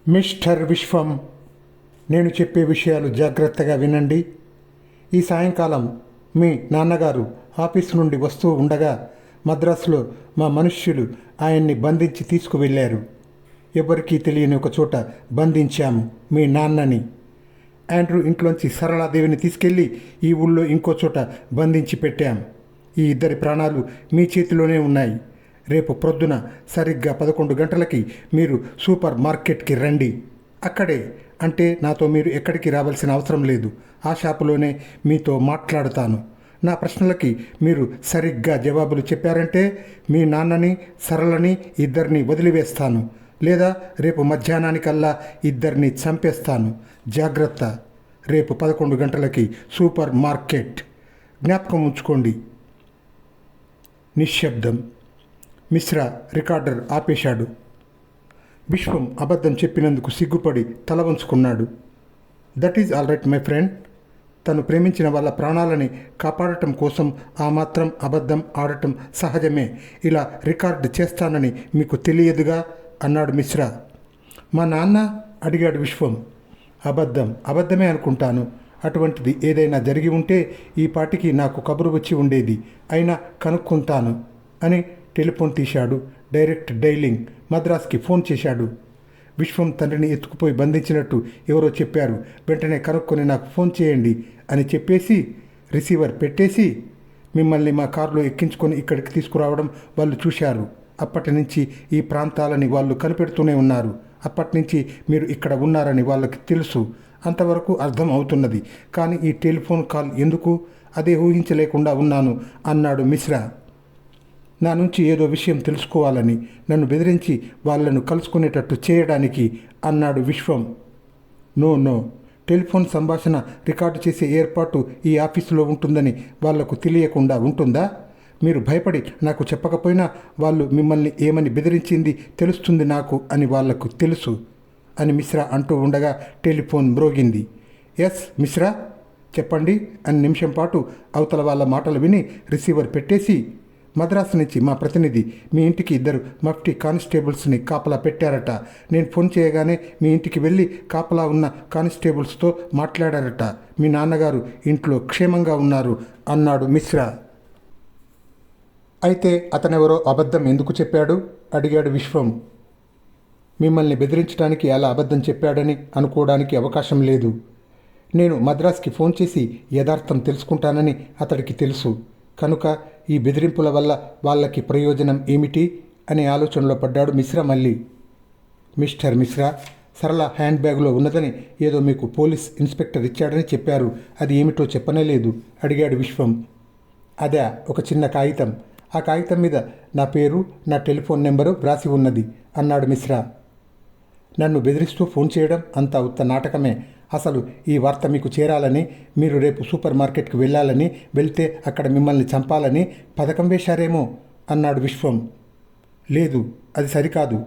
Mister విశ్వం, నేను చెప్పే విషయాలు జాగ్రత్తగా వినండి. ఈ సాయంకాలం మీ నాన్నగారు ఆఫీసు నుండి వస్తూ ఉండగా మద్రాసులో మా మనుష్యులు ఆయన్ని బంధించి తీసుకువెళ్ళారు. ఎవరికీ తెలియని ఒక చోట బంధించాము మీ నాన్నని. ఆండ్రూ ఇంట్లోంచి సరళాదేవిని తీసుకెళ్ళి ఈ ఊళ్ళో ఇంకో చోట బంధించి పెట్టాం. ఈ ఇద్దరి ప్రాణాలు మీ చేతిలోనే ఉన్నాయి. రేపు ప్రొద్దున సరిగ్గా 11 గంటలకి మీరు సూపర్ మార్కెట్కి రండి. అక్కడే, అంటే నాతో మీరు ఎక్కడికి రావాల్సిన అవసరం లేదు, ఆ షాపులోనే మీతో మాట్లాడుతాను. నా ప్రశ్నలకి మీరు సరిగ్గా జవాబులు చెప్పారంటే మీ నాన్నని, సరళని ఇద్దరిని వదిలివేస్తాను, లేదా రేపు మధ్యాహ్నానికల్లా ఇద్దరిని చంపేస్తాను. జాగ్రత్త. రేపు 11 గంటలకి సూపర్ మార్కెట్. జ్ఞాపకం ఉంచుకోండి. నిశ్శబ్దం. మిశ్రా రికార్డర్ ఆపేశాడు. విశ్వం అబద్ధం చెప్పినందుకు సిగ్గుపడి తల వంచుకున్నాడు. That is all right my friend. తను ప్రేమించిన వాళ్ళ ప్రాణాలని కాపాడటం కోసం ఆ మాత్రం అబద్ధం ఆడటం సహజమే. ఇలా రికార్డు చేస్తానని మీకు తెలియదుగా అన్నాడు మిశ్రా. మా నాన్న అడిగాడు విశ్వం. అబద్ధమే అనుకుంటాను. అటువంటిది ఏదైనా జరిగి ఉంటే ఈ పాటికి నాకు కబురు వచ్చి ఉండేది. అయినా కనుక్కుంటాను అని టెలిఫోన్ తీశాడు. Direct dialling. మద్రాస్కి ఫోన్ చేశాడు. విశ్వం తండ్రిని ఎత్తుకుపోయి బంధించినట్టు ఎవరో చెప్పారు. వెంటనే కనుక్కొని నాకు ఫోన్ చేయండి అని చెప్పేసి రిసీవర్ పెట్టేసి మిమ్మల్ని మా కారులో ఎక్కించుకొని ఇక్కడికి తీసుకురావడం వాళ్ళు చూశారు. అప్పటి నుంచి ఈ ప్రాంతాలని వాళ్ళు కనిపెడుతూనే ఉన్నారు. అప్పటి నుంచి మీరు ఇక్కడ ఉన్నారని వాళ్ళకి తెలుసు. అంతవరకు అర్థం అవుతున్నది. కానీ ఈ టెలిఫోన్ కాల్ ఎందుకు, అదే ఊహించలేకుండా ఉన్నాను అన్నాడు మిశ్రా. నా నుంచి ఏదో విషయం తెలుసుకోవాలని, నన్ను బెదిరించి వాళ్లను కలుసుకునేటట్టు చేయడానికి అన్నాడు విశ్వం. నో, టెలిఫోన్ సంభాషణ రికార్డు చేసే ఏర్పాటు ఈ ఆఫీసులో ఉంటుందని వాళ్లకు తెలియకుండా ఉంటుందా? మీరు భయపడి నాకు చెప్పకపోయినా వాళ్ళు మిమ్మల్ని ఏమని బెదిరించింది తెలుస్తుంది నాకు అని వాళ్లకు తెలుసు అని మిశ్రా అంటూ ఉండగా టెలిఫోన్ మ్రోగింది. ఎస్ మిశ్రా, చెప్పండి అని నిమిషం పాటు అవతల వాళ్ళ మాటలు విని రిసీవర్ పెట్టేసి, మద్రాసు నుంచి మా ప్రతినిధి మీ ఇంటికి 2 మఫ్టీ కానిస్టేబుల్స్ని కాపలా పెట్టారట. నేను ఫోన్ చేయగానే మీ ఇంటికి వెళ్ళి కాపలా ఉన్న కానిస్టేబుల్స్తో మాట్లాడారట. మీ నాన్నగారు ఇంట్లో క్షేమంగా ఉన్నారు అన్నాడు మిశ్రా. అయితే అతనెవరో అబద్ధం ఎందుకు చెప్పాడు అడిగాడు విశ్వం. మిమ్మల్ని బెదిరించడానికి అలా అబద్ధం చెప్పాడని అనుకోవడానికి అవకాశం లేదు. నేను మద్రాస్కి ఫోన్ చేసి యథార్థం తెలుసుకుంటానని అతడికి తెలుసు. కనుక ఈ బెదిరింపుల వల్ల వాళ్ళకి ప్రయోజనం ఏమిటి అనే ఆలోచనలో పడ్డాడు మిశ్రా మళ్ళీ. మిస్టర్ మిశ్రా, సరళ హ్యాండ్ బ్యాగ్లో ఉన్నదని ఏదో మీకు పోలీస్ ఇన్స్పెక్టర్ ఇచ్చాడని చెప్పారు. అది ఏమిటో చెప్పనే లేదు అడిగాడు విశ్వం. అదే, ఒక చిన్న కాగితం. ఆ కాగితం మీద నా పేరు, నా టెలిఫోన్ నెంబరు వ్రాసి ఉన్నది అన్నాడు మిశ్రా. నన్ను బెదిరిస్తూ ఫోన్ చేయడం అంతా ఉత్త నాటకమే. అసలు ఈ వార్త మీకు చేరాలని, మీరు రేపు సూపర్ మార్కెట్కి వెళ్ళాలని, వెళ్తే అక్కడ మిమ్మల్ని చంపాలని పథకం వేశారేమో అన్నాడు విశ్వం. లేదు, అది సరికాదు.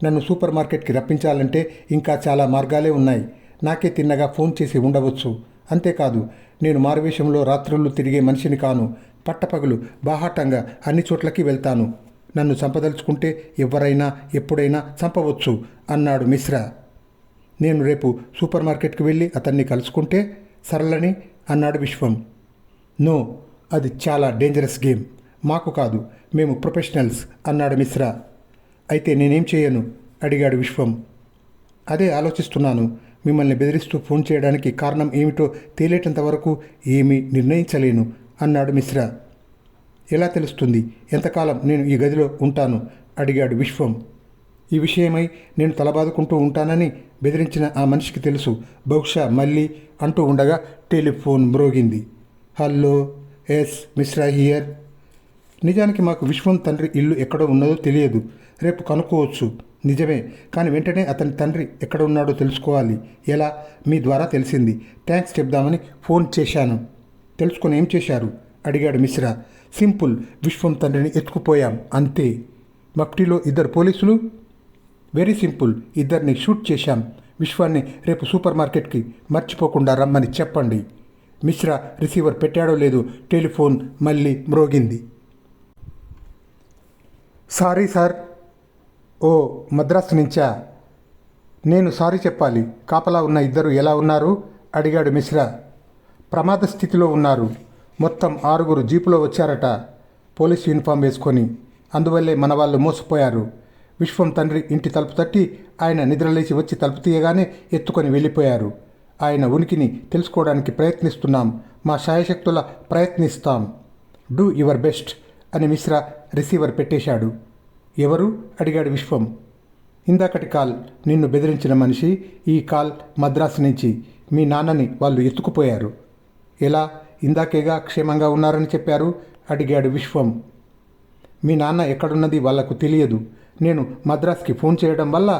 నన్ను సూపర్ మార్కెట్కి రప్పించాలంటే ఇంకా చాలా మార్గాలే ఉన్నాయి. నాకే తిన్నగా ఫోన్ చేసి ఉండవచ్చు. అంతేకాదు, నేను మారువేషంలో రాత్రుళ్ళు తిరిగే మనిషిని కాను. పట్టపగలు బాహాటంగా అన్ని చోట్లకి వెళ్తాను. నన్ను చంపదలుచుకుంటే ఎవరైనా ఎప్పుడైనా చంపవచ్చు అన్నాడు మిశ్రా. నేను రేపు సూపర్ మార్కెట్కి వెళ్ళి అతన్ని కలుసుకుంటే సరళని అన్నాడు విశ్వం. నో, అది చాలా డేంజరస్ గేమ్. మాకు కాదు, మేము ప్రొఫెషనల్స్ అన్నాడు మిశ్రా. అయితే నేనేం చేయను అడిగాడు విశ్వం. అదే ఆలోచిస్తున్నాను. మిమ్మల్ని బెదిరిస్తూ ఫోన్ చేయడానికి కారణం ఏమిటో తేలేటంత వరకు ఏమీ నిర్ణయించలేను అన్నాడు మిశ్రా. ఎలా తెలుస్తుంది ఎంతకాలం నేను ఈ గదిలో ఉంటాను అడిగాడు విశ్వం. ఈ విషయమై నేను తలబాదుకుంటూ ఉంటానని బెదిరించిన ఆ మనిషికి తెలుసు. బహుశా మళ్ళీ అంటూ ఉండగా టెలిఫోన్ మ్రోగింది. Hello, yes Mishra here. నిజానికి మాకు విశ్వం తండ్రి ఇల్లు ఎక్కడ ఉన్నదో తెలియదు. రేపు కనుక్కోవచ్చు. నిజమే, కానీ వెంటనే అతని తండ్రి ఎక్కడ ఉన్నాడో తెలుసుకోవాలి. ఎలా? మీ ద్వారా తెలిసింది. థ్యాంక్స్ చెప్దామని ఫోన్ చేశాను. తెలుసుకొని ఏం చేశారు అడిగాడు మిశ్రా. సింపుల్, విశ్వం తండ్రిని ఎత్తుకుపోయాం అంతే. మఫ్టీలో 2 పోలీసులు. వెరీ సింపుల్, 2ని షూట్ చేశాం. విశ్వాన్ని రేపు సూపర్ మార్కెట్కి మర్చిపోకుండా రమ్మని చెప్పండి. మిశ్రా రిసీవర్ పెట్టాడో లేదో టెలిఫోన్ మళ్ళీ మ్రోగింది. Sorry sir. ఓ, మద్రాసు నుంచా? నేను సారీ చెప్పాలి. కాపలా ఉన్న ఇద్దరు ఎలా ఉన్నారు? అడిగాడు మిశ్రా. ప్రమాద స్థితిలో ఉన్నారు. మొత్తం 6 జీపులో వచ్చారట, పోలీస్ యూనిఫామ్ వేసుకొని. అందువల్లే మన వాళ్ళు మోసపోయారు. విశ్వం తండ్రి ఇంటి తలుపు తట్టి ఆయన నిద్రలేచి వచ్చి తలుపు తీయగానే ఎత్తుకొని వెళ్ళిపోయారు. ఆయన ఉనికిని తెలుసుకోవడానికి ప్రయత్నిస్తున్నాం. మా శాయశక్తుల ప్రయత్నిస్తాం. డూ యువర్ బెస్ట్ అని మిశ్రా రిసీవర్ పెట్టేశాడు. ఎవరు? అడిగాడు విశ్వం. ఇందాకటి కాల్, నిన్ను బెదిరించిన మనిషి. ఈ కాల్ మద్రాసు నుంచి. మీ నాన్నని వాళ్ళు ఎత్తుకుపోయారు. ఎలా? ఇందాకేగా క్షేమంగా ఉన్నారని చెప్పారు అడిగాడు విశ్వం. మీ నాన్న ఎక్కడున్నది వాళ్లకు తెలియదు. నేను మద్రాస్కి ఫోన్ చేయడం వల్ల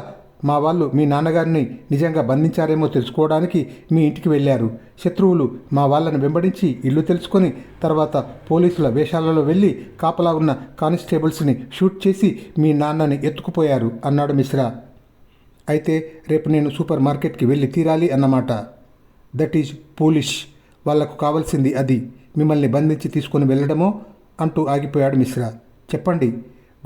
మా వాళ్ళు మీ నాన్నగారిని నిజంగా బంధించారేమో తెలుసుకోవడానికి మీ ఇంటికి వెళ్ళారు. శత్రువులు మా వాళ్ళని వెంబడించి ఇల్లు తెలుసుకొని తర్వాత పోలీసుల వేషాలలో వెళ్ళి కాపలా ఉన్న కానిస్టేబుల్స్ని షూట్ చేసి మీ నాన్నని ఎత్తుకుపోయారు అన్నాడు మిశ్రా. అయితే రేపు నేను సూపర్ మార్కెట్కి వెళ్ళి తీరాలి అన్నమాట. That is Polish. వాళ్లకు కావాల్సింది అది. మిమ్మల్ని బంధించి తీసుకొని వెళ్ళడమో అంటూ ఆగిపోయాడు మిశ్రా. చెప్పండి.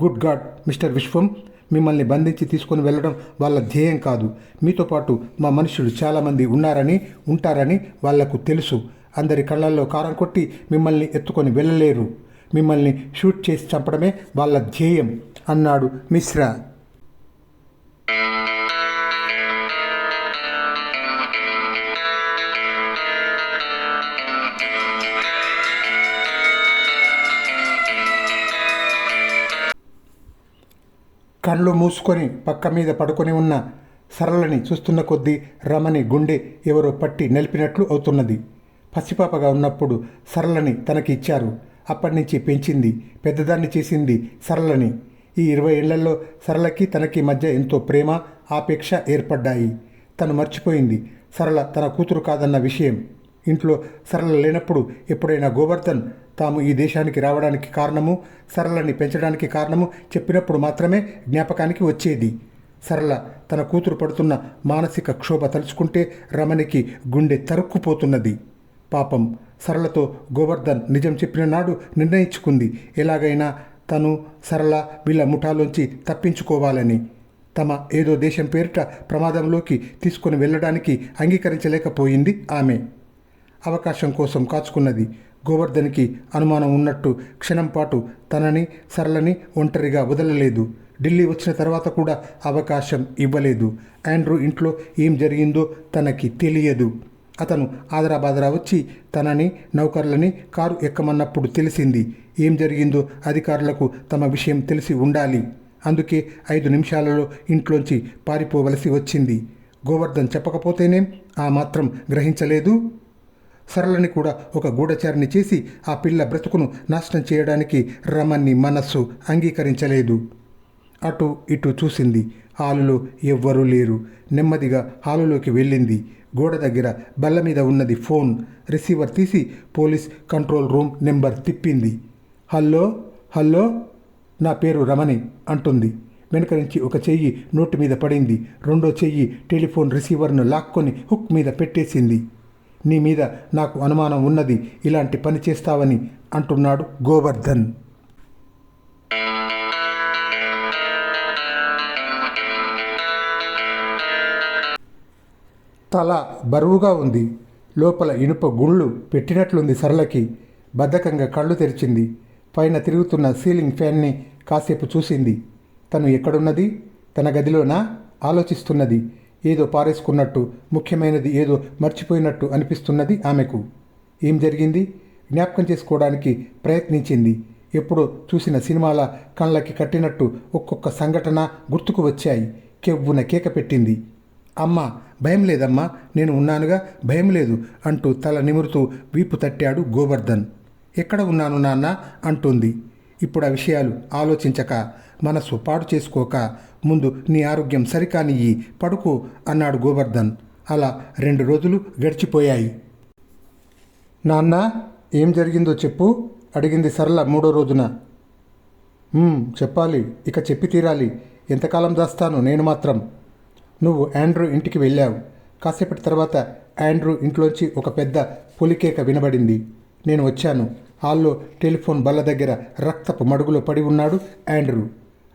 గుడ్ గాడ్ మిస్టర్ విశ్వం, మిమ్మల్ని బంధించి తీసుకొని వెళ్ళడం వాళ్ళ ధ్యేయం కాదు. మీతో పాటు మా మనుషులు చాలామంది ఉన్నారని ఉంటారని వాళ్లకు తెలుసు. అందరి కళ్ళల్లో కారం కొట్టి మిమ్మల్ని ఎత్తుకొని వెళ్ళలేరు. మిమ్మల్ని షూట్ చేసి చంపడమే వాళ్ళ ధ్యేయం అన్నాడు మిశ్రా. కళ్ళు మూసుకొని పక్క మీద పడుకొని ఉన్న సరళని చూస్తున్న కొద్దీ రమణి గుండె ఎవరో పట్టి నలిపినట్లు అవుతున్నది. పసిపాపగా ఉన్నప్పుడు సరళని తనకి ఇచ్చారు. అప్పటి నుంచి పెంచింది, పెద్దదాన్ని చేసింది సరళని. ఈ 20 ఏళ్లలో సరళకి తనకి మధ్య ఎంతో ప్రేమ, ఆపేక్ష ఏర్పడ్డాయి. తను మర్చిపోయింది సరళ తన కూతురు కాదన్న విషయం. ఇంట్లో సరళ లేనప్పుడు ఎప్పుడైనా గోవర్ధన్ తాము ఈ దేశానికి రావడానికి కారణము, సరళని పెంచడానికి కారణము చెప్పినప్పుడు మాత్రమే జ్ఞాపకానికి వచ్చేది. సరళ తన కూతురు పడుతున్న మానసిక క్షోభ తలుచుకుంటే రమణికి గుండె తరుక్కుపోతున్నది. పాపం సరళతో గోవర్ధన్ నిజం చెప్పిన నాడు నిర్ణయించుకుంది ఎలాగైనా తను సరళ వీళ్ళ ముఠాలోంచి తప్పించుకోవాలని. తమ ఏదో దేశం పేరిట ప్రమాదంలోకి తీసుకొని వెళ్ళడానికి అంగీకరించలేకపోయింది ఆమె. అవకాశం కోసం కాచుకున్నది. గోవర్ధన్కి అనుమానం ఉన్నట్టు క్షణం పాటు తనని సరళని ఒంటరిగా వదలలేదు. ఢిల్లీ వచ్చిన తర్వాత కూడా అవకాశం ఇవ్వలేదు. ఆండ్రూ ఇంట్లో ఏం జరిగిందో తనకి తెలియదు. అతను ఆదరాబాదరా వచ్చి తనని నౌకర్లని కారు ఎక్కమన్నప్పుడు తెలిసింది. ఏం జరిగిందో అధికారులకు తమ విషయం తెలిసి ఉండాలి. అందుకే 5 నిమిషాలలో ఇంట్లోంచి పారిపోవలసి వచ్చింది. గోవర్ధన్ చెప్పకపోతేనేం ఆ మాత్రం గ్రహించలేదు. సరళని కూడా ఒక గూఢచారిని చేసి ఆ పిల్ల బ్రతుకును నాశనం చేయడానికి రమణి మనస్సు అంగీకరించలేదు. అటు ఇటు చూసింది. హాలులో ఎవ్వరూ లేరు. నెమ్మదిగా హాలులోకి వెళ్ళింది. గోడ దగ్గర బల్ల మీద ఉన్నది ఫోన్. రిసీవర్ తీసి పోలీస్ కంట్రోల్ రూమ్ నెంబర్ తిప్పింది. హలో హలో, నా పేరు రమణి అంటుంది. వెనుక నుంచి ఒక చెయ్యి నోటి మీద పడింది. రెండో చెయ్యి టెలిఫోన్ రిసీవర్ను లాక్కొని హుక్ మీద పెట్టేసింది. నీ మీద నాకు అనుమానం ఉన్నది, ఇలాంటి పని చేస్తావని అంటున్నాడు గోవర్ధన్. తల బరువుగా ఉంది. లోపల ఇనుప గుళ్ళు పెట్టినట్లుంది సరళకి. బద్ధకంగా కళ్ళు తెరిచింది. పైన తిరుగుతున్న సీలింగ్ ఫ్యాన్ని కాసేపు చూసింది. తను ఎక్కడున్నది? తన గదిలోనా? ఆలోచిస్తున్నది. ఏదో పారేసుకున్నట్టు, ముఖ్యమైనది ఏదో మర్చిపోయినట్టు అనిపిస్తున్నది ఆమెకు. ఏం జరిగింది? జ్ఞాపకం చేసుకోవడానికి ప్రయత్నించింది. ఎప్పుడో చూసిన సినిమాల కళ్ళకి కట్టినట్టు ఒక్కొక్క సంఘటన గుర్తుకు వచ్చాయి. కెవ్వున కేక పెట్టింది. అమ్మా, భయం లేదమ్మా, నేను ఉన్నానుగా, భయం లేదు అంటూ తల నిమురుతూ వీపు తట్టాడు గోవర్ధన్. ఎక్కడ ఉన్నాను నాన్న అంటుంది. ఇప్పుడు ఆ విషయాలు ఆలోచించక, మనసు పాడు చేసుకోక, ముందు నీ ఆరోగ్యం సరికానియ్యి, పడుకో అన్నాడు గోవర్ధన్. అలా 2 రోజులు గడిచిపోయాయి. నాన్న, ఏం జరిగిందో చెప్పు అడిగింది సరళ 3వ రోజున. చెప్పాలి, ఇక చెప్పి తీరాలి. ఎంతకాలం దాస్తాను నేను మాత్రం. నువ్వు ఆండ్రూ ఇంటికి వెళ్ళావు. కాసేపటి తర్వాత ఆండ్రూ ఇంట్లోంచి ఒక పెద్ద పులికేక వినబడింది. నేను వచ్చాను. హాల్లో టెలిఫోన్ బల్ల దగ్గర రక్తపు మడుగులో పడి ఉన్నాడు ఆండ్రూ.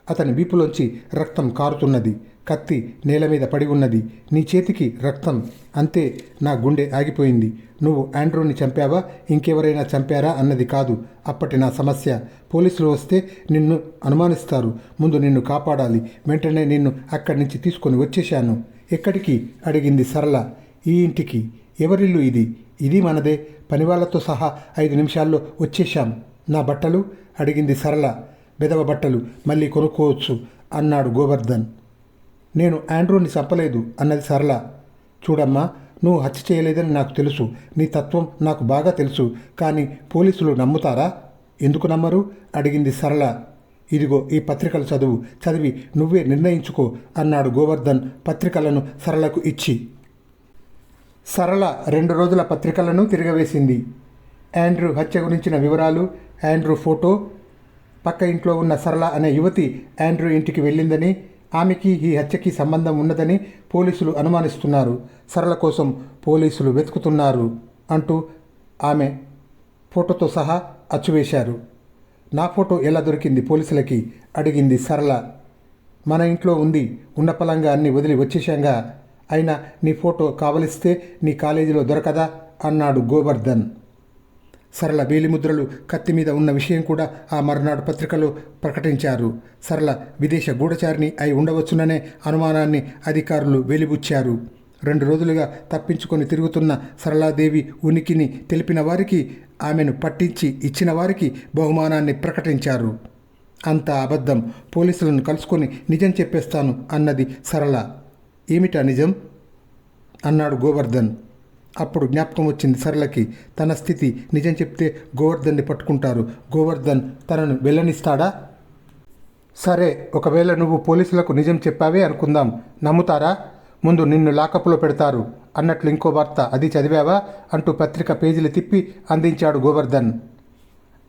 అతని వీపులోంచి రక్తం కారుతున్నది. కత్తి నేల మీద పడి ఉన్నది. నీ చేతికి రక్తం. అంతే. నా గుండె ఆగిపోయింది. నువ్వు ఆండ్రూని చంపావా, ఇంకెవరైనా చంపారా అన్నది కాదు అప్పటి నా సమస్య. పోలీసులు వస్తే నిన్ను అనుమానిస్తారు. ముందు నిన్ను కాపాడాలి. వెంటనే నిన్ను అక్కడి నుంచి తీసుకొని వచ్చేశాను. ఎక్కడికి అడిగింది సరళ. ఈ ఇంటికి. ఎవరిల్లు ఇది? ఇది మనదే. పనివాళ్లతో సహా 5 నిమిషాల్లో వచ్చేశాం. నా బట్టలు అడిగింది సరళ. బెదవ బట్టలు మళ్ళీ కొనుక్కోవచ్చు అన్నాడు గోవర్ధన్. నేను ఆండ్రూని చంపలేదు అన్నది సరళ. చూడమ్మా, నువ్వు హత్య చేయలేదని నాకు తెలుసు. నీ తత్వం నాకు బాగా తెలుసు. కానీ పోలీసులు నమ్ముతారా? ఎందుకు నమ్మరు అడిగింది సరళ. ఇదిగో ఈ పత్రికలు చదివి నువ్వే నిర్ణయించుకో అన్నాడు గోవర్ధన్ పత్రికలను సరళకు ఇచ్చి. సరళ 2 రోజుల పత్రికలను తిరగవేసింది. ఆండ్రూ హత్య గురించిన వివరాలు, ఆండ్రూ ఫోటో, పక్క ఇంట్లో ఉన్న సరళ అనే యువతి ఆండ్రూ ఇంటికి వెళ్ళిందని, ఆమెకి ఈ హత్యకి సంబంధం ఉన్నదని పోలీసులు అనుమానిస్తున్నారు. సరళ కోసం పోలీసులు వెతుకుతున్నారు అంటూ ఆమె ఫోటోతో సహా అచ్చువేశారు. నా ఫోటో ఎలా దొరికింది పోలీసులకి అడిగింది సరళ. మన ఇంట్లో ఉంది. ఉన్న పలంగా అన్నీ వదిలి వచ్చేశాంగా. అయినా నీ ఫోటో కావలిస్తే నీ కాలేజీలో దొరకదా అన్నాడు గోవర్ధన్. సరళ వేలిముద్రలు కత్తి మీద ఉన్న విషయం కూడా ఆ మర్నాడు పత్రికలో ప్రకటించారు. సరళ విదేశ గూఢచారిణి అయి ఉండవచ్చుననే అనుమానాన్ని అధికారులు వెలిబుచ్చారు. 2 రోజులుగా తప్పించుకొని తిరుగుతున్న సరళాదేవి ఉనికిని తెలిపిన వారికి, ఆమెను పట్టించి ఇచ్చిన వారికి బహుమానాన్ని ప్రకటించారు. అంతా అబద్ధం. పోలీసులను కలుసుకొని నిజం చెప్పేస్తాను అన్నది సరళ. ఏమిటా నిజం అన్నాడు గోవర్ధన్. అప్పుడు జ్ఞాపకం వచ్చింది సరళకి. తన స్థితి. నిజం చెప్తే గోవర్ధన్ని పట్టుకుంటారు. గోవర్ధన్ తనను వెళ్ళనిస్తాడా? సరే, ఒకవేళ నువ్వు పోలీసులకు నిజం చెప్పావే అనుకుందాం. నమ్ముతారా? ముందు నిన్ను లాకప్లో పెడతారు అన్నట్లు ఇంకో వార్త. అది చదివావా అంటూ పత్రిక పేజీలు తిప్పి అందించాడు గోవర్ధన్.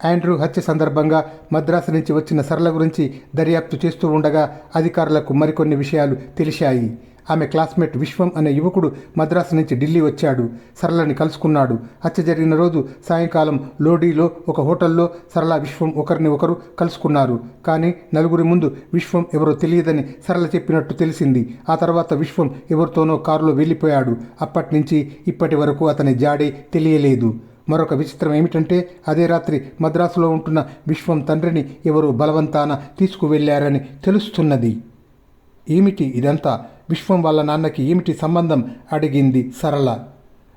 ఆండ్రూ హత్య సందర్భంగా మద్రాసు నుంచి వచ్చిన సరళ గురించి దర్యాప్తు చేస్తూ ఉండగా అధికారులకు మరికొన్ని విషయాలు తెలిశాయి. ఆమె క్లాస్మేట్ విశ్వం అనే యువకుడు మద్రాసు నుంచి ఢిల్లీ వచ్చాడు. సరళని కలుసుకున్నాడు. హత్య జరిగిన రోజు సాయంకాలం లోడీలో ఒక హోటల్లో సరళ, విశ్వం ఒకరిని ఒకరు కలుసుకున్నారు. కానీ నలుగురి ముందు విశ్వం ఎవరో తెలియదని సరళ చెప్పినట్టు తెలిసింది. ఆ తర్వాత విశ్వం ఎవరితోనో కారులో వెళ్ళిపోయాడు. అప్పటి నుంచి ఇప్పటి వరకు అతని జాడే తెలియలేదు. మరొక విచిత్రం ఏమిటంటే, అదే రాత్రి మద్రాసులో ఉంటున్న విశ్వం తండ్రిని ఎవరో బలవంతాన తీసుకువెళ్లారని తెలుస్తున్నది. ఏమిటి ఇదంతా? విశ్వం వాళ్ళ నాన్నకి ఏమిటి సంబంధం అడిగింది సరళ.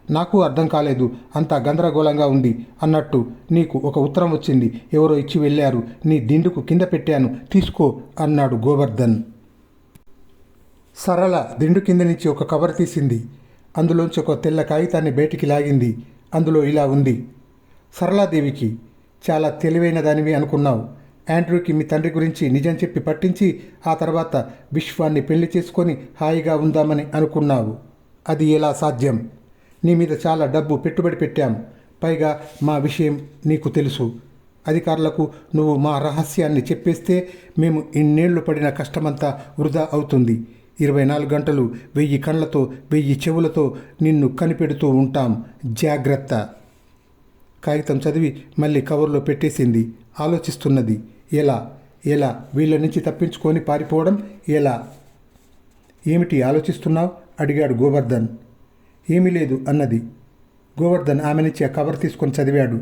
నాకు అర్థం కాలేదు. అంతా గందరగోళంగా ఉంది. అన్నట్టు నీకు ఒక ఉత్తరం వచ్చింది. ఎవరో ఇచ్చి వెళ్ళారు. నీ దిండుకు కింద పెట్టాను, తీసుకో అన్నాడు గోవర్ధన్. సరళ దిండు కింద నుంచి ఒక కవర్ తీసింది. అందులోంచి ఒక తెల్ల కాగితాన్ని బయటికి లాగింది. అందులో ఇలా ఉంది. సరళాదేవికి, చాలా తెలివైన దానివి అనుకున్నావు. ఆండ్రూకి మీ తండ్రి గురించి నిజం చెప్పి పట్టించి ఆ తర్వాత విశ్వాన్ని పెళ్లి చేసుకొని హాయిగా ఉందామని అనుకున్నావు. అది ఎలా సాధ్యం? నీ మీద చాలా డబ్బు పెట్టుబడి పెట్టాం. పైగా మా విషయం నీకు తెలుసు. అధికారులకు నువ్వు మా రహస్యాన్ని చెప్పేస్తే మేము ఇన్నేళ్లు పడిన కష్టమంతా వృధా అవుతుంది. 24 గంటలు 1000 కళ్ళతో 1000 చెవులతో నిన్ను కనిపెడుతూ ఉంటాం. జాగ్రత్త. కాగితం చదివి మళ్ళీ కవర్లో పెట్టేసింది. ఆలోచిస్తున్నది. ఎలా వీళ్ళ నుంచి తప్పించుకొని పారిపోవడం ఎలా? ఏమిటి ఆలోచిస్తున్నావు అడిగాడు గోవర్ధన్. ఏమీ లేదు అన్నది. గోవర్ధన్ ఆమె నుంచి ఆ కవర్ తీసుకొని చదివాడు.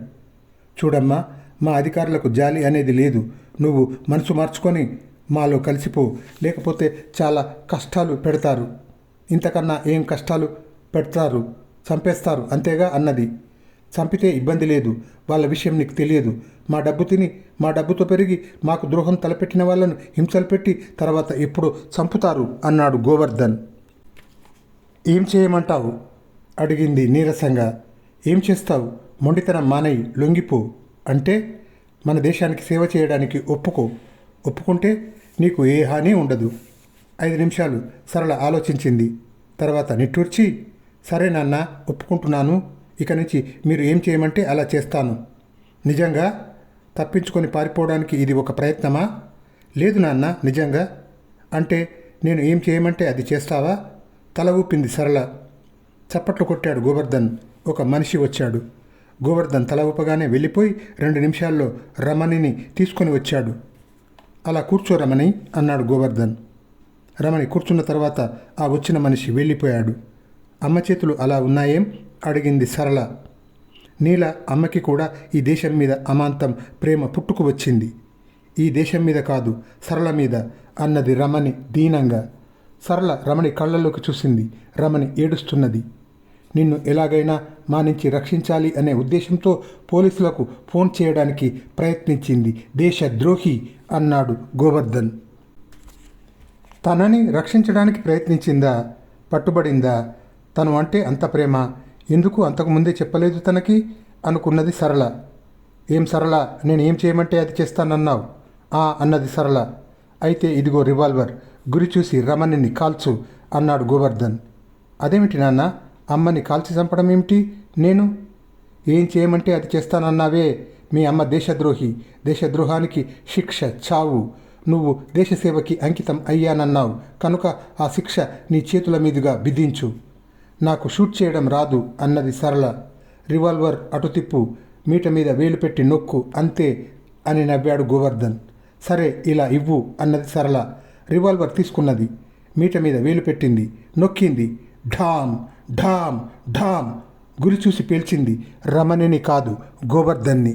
చూడమ్మా, మా అధికారులకు జాలి అనేది లేదు. నువ్వు మనసు మార్చుకొని మాలో కలిసిపో, లేకపోతే చాలా కష్టాలు పెడతారు. ఇంతకన్నా ఏం కష్టాలు పెడతారు? చంపేస్తారు అంతేగా అన్నది. చంపితే ఇబ్బంది లేదు. వాళ్ళ విషయం నీకు తెలియదు. మా డబ్బు తిని, మా డబ్బుతో పెరిగి మాకు ద్రోహం తలపెట్టిన వాళ్ళను హింసలు పెట్టి తర్వాత ఎప్పుడో చంపుతారు అన్నాడు గోవర్ధన్. ఏం చేయమంటావు అడిగింది నీరసంగా. ఏం చేస్తావు? మొండితనం మానేయి, లొంగిపో. అంటే మన దేశానికి సేవ చేయడానికి ఒప్పుకుంటే నీకు ఏ హాని ఉండదు. 5 నిమిషాలు సరళ ఆలోచించింది. తర్వాత నిట్టూర్చి, సరే నాన్న, ఒప్పుకుంటున్నాను. ఇక నుంచి మీరు ఏం చేయమంటే అలా చేస్తాను. నిజంగా? తప్పించుకొని పారిపోవడానికి ఇది ఒక ప్రయత్నమా? లేదు నాన్న, నిజంగా. అంటే నేను ఏం చేయమంటే అది చేస్తావా? తల ఊపింది సరళ. చప్పట్లు కొట్టాడు గోవర్ధన్. ఒక మనిషి వచ్చాడు. గోవర్ధన్ తల ఊపగానే వెళ్ళిపోయి 2 నిమిషాల్లో రమణిని తీసుకొని వచ్చాడు. అలా కూర్చో రమణి అన్నాడు గోవర్ధన్. రమణి కూర్చున్న తర్వాత ఆ వచ్చిన మనిషి వెళ్ళిపోయాడు. అమ్మ చేతులు అలా ఉన్నాయేం అడిగింది సరళ. నీల అమ్మకి కూడా ఈ దేశం మీద అమాంతం ప్రేమ పుట్టుకు వచ్చింది. ఈ దేశం మీద కాదు, సరళ మీద అన్నది రమణి దీనంగా. సరళ రమణి కళ్ళల్లోకి చూసింది. రమణి ఏడుస్తున్నది. నిన్ను ఎలాగైనా మా నుంచి రక్షించాలి అనే ఉద్దేశంతో పోలీసులకు ఫోన్ చేయడానికి ప్రయత్నించింది దేశద్రోహి అన్నాడు గోవర్ధన్. తనని రక్షించడానికి ప్రయత్నించిందా? పట్టుబడిందా? తను అంటే అంత ప్రేమ ఎందుకు అంతకుముందే చెప్పలేదు తనకి అనుకున్నది సరళ. ఏం సరళ, నేను ఏం చేయమంటే అది చేస్తానన్నావు అన్నది సరళ. అయితే ఇదిగో రివాల్వర్, గురి చూసి రమణిని కాల్చు అన్నాడు గోవర్ధన్. అదేమిటి నాన్న, అమ్మని కాల్చి చంపడం ఏమిటి? నేను ఏం చేయమంటే అది చేస్తానన్నావే. మీ అమ్మ దేశద్రోహి, దేశద్రోహానికి శిక్ష చావు. నువ్వు దేశసేవకి అంకితం అయ్యానన్నావు కనుక ఆ శిక్ష నీ చేతుల మీదుగా విధించు. నాకు షూట్ చేయడం రాదు అన్నది సరళ. రివాల్వర్ అటు తిప్పు, మీట మీద వేలు పెట్టి నొక్కు, అంతే అని నవ్వాడు గోవర్ధన్. సరే ఇలా ఇవ్వు అన్నది సరళ. రివాల్వర్ తీసుకున్నది, మీట మీద వేలు పెట్టింది, నొక్కింది. ఢామ్ ఢామ్ ఢామ్ గురి చూసి పేల్చింది. రమణిని కాదు, గోవర్ధన్ని.